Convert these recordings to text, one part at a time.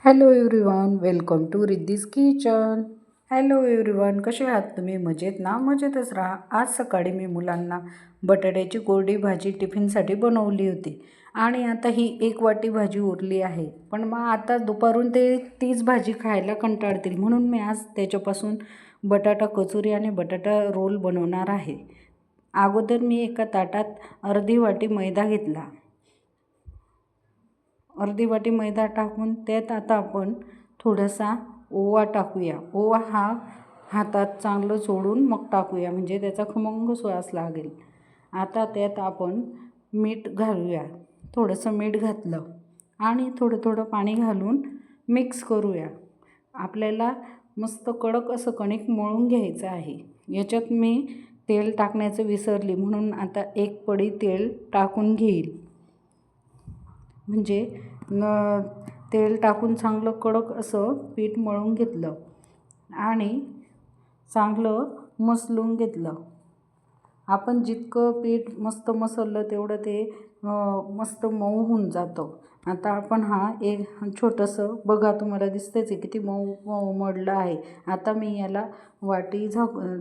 Hello everyone, welcome to Riddhi's kitchen. Hello everyone, कसे आहात तुम्ही? मजेत ना? मजेतच राहा. आज सकाळी मी मुलांना बटाट्याची कोरडी भाजी टिफिनसाठी बनवली होती आणि आता ही एक वाटी भाजी उरली आहे. पण मग आता दुपारून ते तीच भाजी खायला कंटाळतील, म्हणून मी आज त्याच्यापासून बटाटा कचोरी आणि बटाटा रोल बनवणार आहे. अगोदर मी एका ताटात अर्धी वाटी मैदा घेतला. अर्धी वाटी मैदा टाकून त्यात आता आपण थोडासा ओवा टाकूया. ओवा हा हातात चांगलं चोळून मग टाकूया, म्हणजे त्याचा खमंग सुवास लागेल. आता त्यात आपण मीठ घालूया. थोडंसं मीठ घातलं आणि थोडं थोडं पाणी घालून मिक्स करूया. आपल्याला मस्त कडक असं कणिक मळून घ्यायचं आहे. याच्यात मी तेल टाकण्याचं विसरली, म्हणून आता एक पडी तेल टाकून घेईल. म्हणजे तेल टाकून चांगलं कडक असं पीठ मळून घेतलं आणि चांगलं मसलून घेतलं. आपण जितकं पीठ मस्त मसललं तेवढं ते मस्त मऊ होऊन जातं. आता आपण हा एक छोटंसं बघा, तुम्हाला दिसतंच आहे किती मऊ मऊ मळलं आहे. आता मी याला वाटी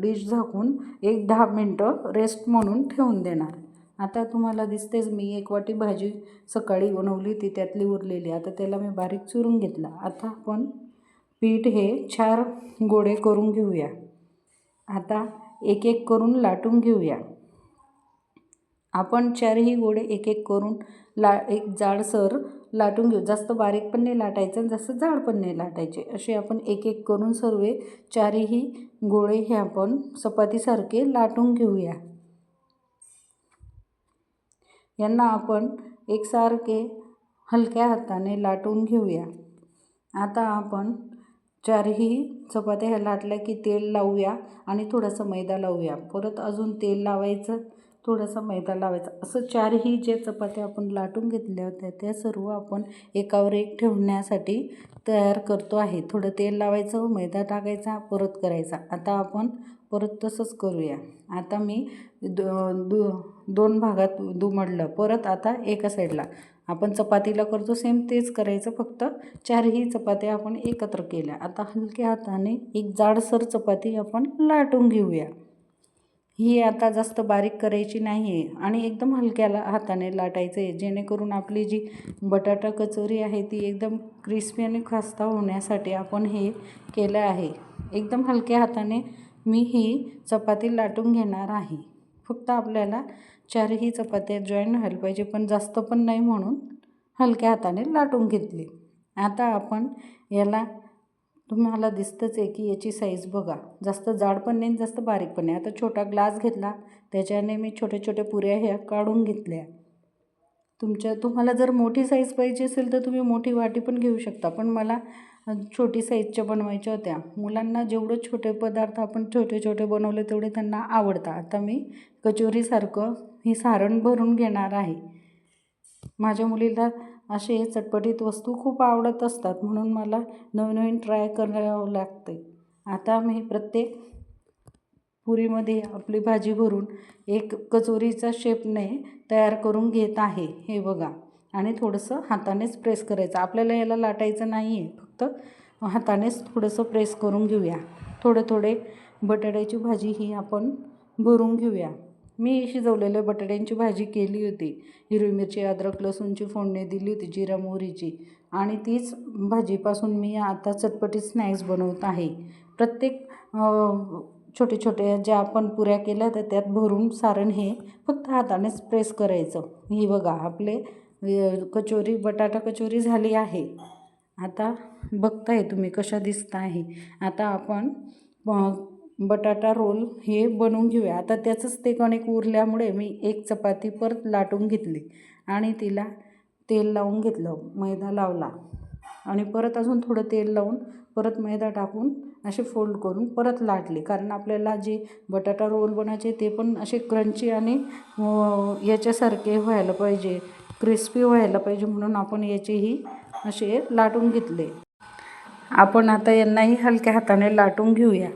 डिश झाकून एक 10 मिनटं रेस्ट म्हणून ठेवून देणार. आता तुम्हाला दिसतेच, मी एक वाटी भाजी सकाळी बनवली होती त्यातली उरलेली. आता त्याला मी बारीक चुरून घेतला. आता आपण पीठ हे 4 गोळे करून घेऊया. आता एक एक करून लाटून घेऊया. आपण 4ही गोळे एक एक करून एक जाडसर लाटून घेऊ. जास्त बारीक पण नाही लाटायचं आणि जास्त जाड पण नाही लाटायचे. असे आपण एक एक करून सर्व 4ही गोळे हे आपण चपातीसारखे लाटून घेऊया. यांना आपण एकसारखे हलक्या हाताने लाटून घेऊया. आता आपण 4ही चपात्या ह्या लाटल्या की तेल लावूया आणि थोडासा मैदा लावूया. परत अजून तेल लावायचं, थोडासा मैदा लावायचा. असं 4ही जे चपात्या आपण लाटून घेतल्या होत्या त्या सर्व आपण एकावर एक ठेवण्यासाठी तयार करतो आहे. थोडं तेल लावायचं, मैदा टाकायचा, परत करायचा. आता आपण परत तसंच करूया. आता मी 2 भागात दुमडलं. परत आता एका साईडला आपण चपातीला करतो सेम तेच करायचं, फक्त 4ही चपात्या आपण एकत्र केल्या. आता हलक्या हाताने एक जाडसर चपाती आपण लाटून घेऊया. ही आता जास्त बारीक करायची नाही आहे आणि एकदम हलक्या हाताने लाटायचं आहे, जेणेकरून आपली जी बटाटा कचोरी आहे ती एकदम क्रिस्पी आणि खस्ता होण्यासाठी आपण हे केलं आहे. एकदम हलक्या हाताने मी ही चपाती लाटून घेणार आहे. फक्त आपल्याला 4ही चपात्या जॉईन व्हायला पाहिजे, पण जास्त पण नाही, म्हणून हलक्या हाताने लाटून घेतली. आता आपण याला, तुम्हाला दिसतंच आहे की याची साईज बघा, जास्त जाड पण नाही जास्त बारीक पण नाही. आता छोटा ग्लास घेतला, त्याच्याने मी छोट्या छोट्या पुऱ्या ह्या काढून घेतल्या. तुम्हाला जर मोठी साईज पाहिजे असेल तर तुम्ही मोठी वाटी पण घेऊ शकता, पण मला छोटी साईजच्या बनवायच्या होत्या. मुलांना जेवढं छोटे पदार्थ आपण छोटे छोटे बनवले तेवढे त्यांना आवडतात. आता मी कचोरीसारखं ही सारण भरून घेणार आहे. माझ्या मुलीला असे चटपटीत वस्तू खूप आवडत असतात, म्हणून मला नवीन ट्राय करावं लागते. आता मी प्रत्येक पुरीमध्ये आपली भाजी भरून एक कचोरीचा शेपने तयार करून घेत आहे. हे बघा, आणि थोडंसं हातानेच प्रेस करायचं. आपल्याला याला लाटायचं नाही आहे, फक्त हातानेच थोडंसं प्रेस करून घेऊया. थोडे बटाट्याची भाजी ही आपण भरून घेऊया. मी शिजवलेल्या बटाट्यांची भाजी केली होती. हिरवी मिरची, अद्रक, लसूणची फोडणी दिली होती, जिरा मोहरीची, आणि तीच भाजीपासून मी आता चटपटीत स्नॅक्स बनवत आहे. प्रत्येक छोटे छोटे ज्या आपण पुऱ्या केल्या तर त्यात भरून सारण हे फक्त हातानेच प्रेस करायचं. ही बघा, आपले कचोरी, बटाटा कचोरी झाली आहे. आता बघताय तुम्ही कशा दिसत आहे. आता आपण बटाटा रोल हे बनवून घेऊया. आता त्याचंच ते कणिक उरल्यामुळे मी एक चपाती परत लाटून घेतली आणि तिला तेल लावून घेतलं, मैदा लावला आणि परत अजून थोडं तेल लावून परत मैदा टाकून असे फोल्ड करून परत लाटले. कारण आपल्याला जे बटाटा रोल बनायचे ते पण असे क्रंची आणि याच्यासारखे व्हायला पाहिजे, क्रिस्पी व्हायला पाहिजे, म्हणून आपण याचेही असे लाटून घेतले. आपण आता यांनाही हलक्या हाताने लाटून घेऊया.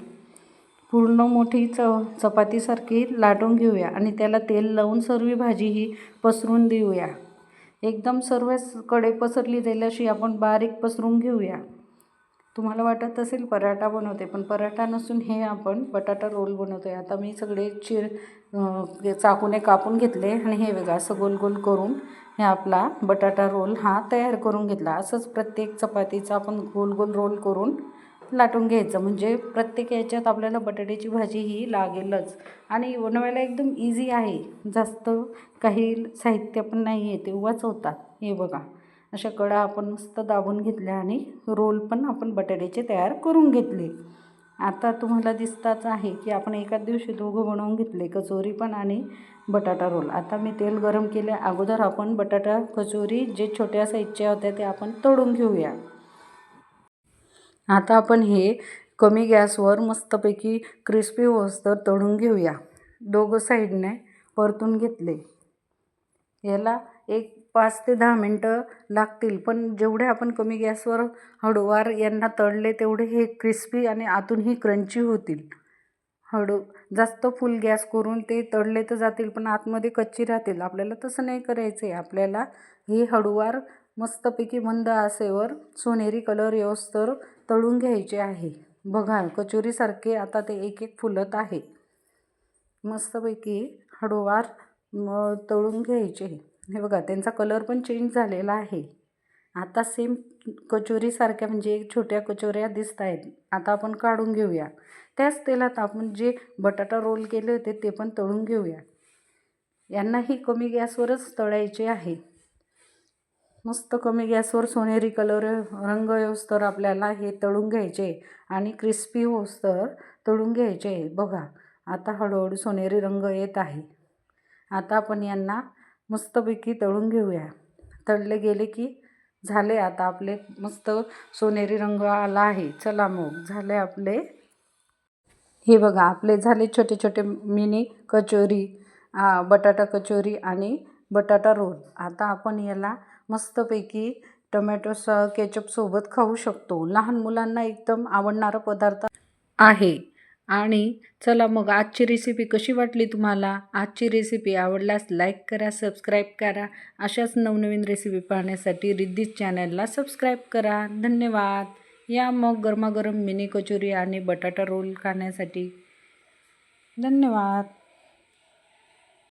पूर्ण मोठी चपातीसारखी लाटून घेऊया आणि त्याला तेल लावून सर्व भाजी ही पसरून देऊया. एकदम सर्वकडे पसरली जाईल अशी आपण बारीक पसरून घेऊया. तुम्हाला वाटत असेल पराठा बनवते, पण पराठा नसून हे आपण बटाटा रोल बनवतो आहे. आता मी सगळे चाकूने कापून घेतले आणि हे बघा असं गोल गोल करून हे आपला बटाटा रोल हा तयार करून घेतला. असंच प्रत्येक चपातीचा आपण गोल गोल रोल करून लाटून घ्यायचं, म्हणजे प्रत्येक याच्यात आपल्याला बटाट्याची भाजी ही लागेलच आणि बनवायला एकदम इझी आहे. जास्त काही साहित्य पण नाही आहे, तेव्हाच होतात. हे बघा अशा कडा आपण मस्त दाबून घेतल्या आणि रोल पण आपण बटाट्याचे तयार करून घेतले. आता तुम्हाला दिसताच आहे की आपण एकाच दिवशी दोघं बनवून घेतले, कचोरी पण आणि बटाटा रोल. आता मी तेल गरम केले. अगोदर आपण बटाटा कचोरी जे छोट्या साईजच्या होत्या ते आपण तळून घेऊया. आता आपण हे कमी गॅसवर मस्तपैकी क्रिस्पी होईस्तोवर तळून घेऊया. दोघं साईडने परतून घेतले. याला एक 5 ते 10 मिनटं लागतील, पण जेवढे आपण कमी गॅसवर हळूवार यांना तळले तेवढे हे क्रिस्पी आणि आतूनही क्रंची होतील. जास्त फुल गॅस करून ते तळले तर जातील, पण आतमध्ये कच्ची राहतील. आपल्याला तसं नाही करायचं आहे. आपल्याला हे हळूवार मस्तपैकी मंद आचेवर सोनेरी कलर येऊस्तोवर तळून घ्यायचे आहे. बघा कचोरीसारखे आता ते एक एक फुलत आहे. मस्तपैकी हळूवार तळून घ्यायचे. हे बघा त्यांचा कलर पण चेंज झालेला आहे. आता सेम कचोरीसारख्या म्हणजे छोट्या कचोऱ्या दिसत आहेत. आता आपण काढून घेऊया. त्याच तेलात आपण जे बटाटा रोल केले होते ते पण तळून घेऊया. यांनाही कमी गॅसवरच तळायचे आहे. मस्त कमी गॅसवर सोनेरी कलर रंग येऊस्तोवर आपल्याला हे तळून घ्यायचे आणि क्रिस्पी होऊस्तोवर तळून घ्यायचे. बघा आता हळूहळू सोनेरी रंग येत आहे. आता आपण यांना मस्तपैकी तळून घेऊया. तळले गेले की झाले. आता आपले मस्त सोनेरी रंग आला आहे. चला मग झाले आपले. हे बघा आपले झाले छोटे छोटे मिनी कचोरी, बटाटा कचोरी आणि बटाटा रोल. आता आपण याला मस्तपैकी टोमॅटो केचपसोबत खाऊ शकतो. लहान मुलांना एकदम आवडणारा पदार्थ आहे. आणि चला मग आजची रेसिपी कशी वाटली तुम्हाला? आजची रेसिपी आवडल्यास लाईक करा, सबस्क्राईब करा. अशाच नवनवीन रेसिपी पाहण्यासाठी रिद्धीज चॅनलला सबस्क्राईब करा. धन्यवाद. या मग गरमागरम मिनी कचोरी आणि बटाटा रोल खाण्यासाठी. धन्यवाद.